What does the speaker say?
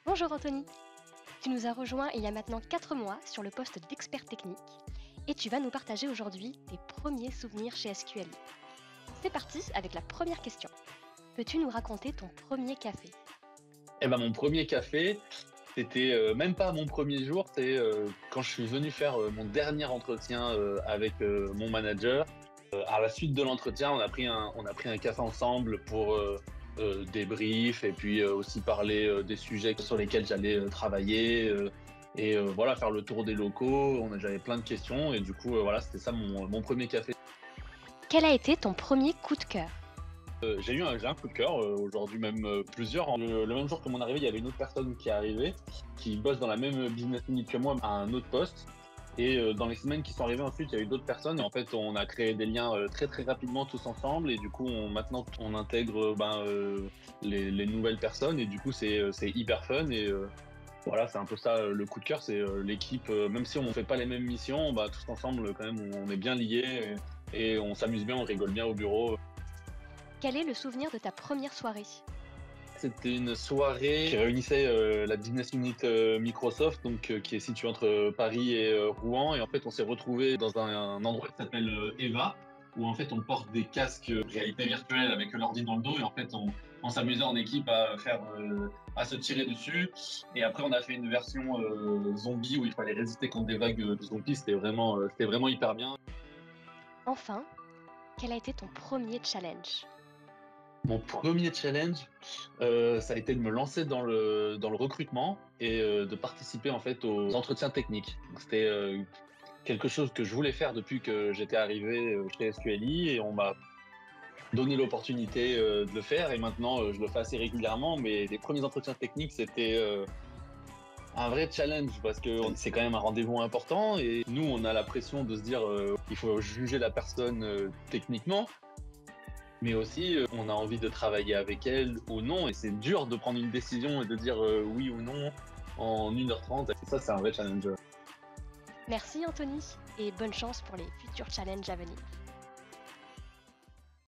Bonjour Anthony, tu nous as rejoint il y a maintenant 4 mois sur le poste d'expert technique et tu vas nous partager aujourd'hui tes premiers souvenirs chez SQLI. C'est parti avec la première question. Peux-tu nous raconter ton premier café? Mon premier café, c'était même pas mon premier jour, c'est quand je suis venu faire mon dernier entretien avec mon manager. À la suite de l'entretien, on a pris un café ensemble pour débrief et puis aussi parler des sujets sur lesquels j'allais travailler et voilà, faire le tour des locaux. J'avais plein de questions et du coup, voilà, c'était ça mon premier café. Quel a été ton premier coup de cœur? J'ai un coup de cœur, aujourd'hui même plusieurs. Le même jour que mon arrivée, il y avait une autre personne qui est arrivée, qui bosse dans la même business unit que moi, à un autre poste. Et dans les semaines qui sont arrivées ensuite, il y a eu d'autres personnes. Et en fait, on a créé des liens très très rapidement tous ensemble. Et du coup, maintenant, on intègre les nouvelles personnes. Et du coup, c'est hyper fun. Et voilà, c'est un peu ça le coup de cœur. C'est l'équipe, même si on ne fait pas les mêmes missions, tous ensemble, quand même, on est bien liés. Et on s'amuse bien, on rigole bien au bureau. Quel est le souvenir de ta première soirée? C'était une soirée qui réunissait la business unit Microsoft, donc qui est située entre Paris et Rouen. Et en fait, on s'est retrouvés dans un endroit qui s'appelle Eva, où en fait on porte des casques réalité virtuelle avec l'ordi dans le dos. Et en fait, on s'amusait en équipe à se tirer dessus. Et après, on a fait une version zombie où il fallait résister contre des vagues de zombies. C'était vraiment hyper bien. Enfin, quel a été ton premier challenge? Mon premier challenge, ça a été de me lancer dans le recrutement et de participer en fait aux entretiens techniques. Donc, c'était quelque chose que je voulais faire depuis que j'étais arrivé chez SQLI et on m'a donné l'opportunité de le faire et maintenant je le fais assez régulièrement. Mais les premiers entretiens techniques, c'était un vrai challenge parce que c'est quand même un rendez-vous important et nous, on a la pression de se dire qu'il faut juger la personne techniquement. Mais aussi, on a envie de travailler avec elle ou non, et c'est dur de prendre une décision et de dire oui ou non en 1h30. Et ça, c'est un vrai challenge. Merci Anthony et bonne chance pour les futurs challenges à venir.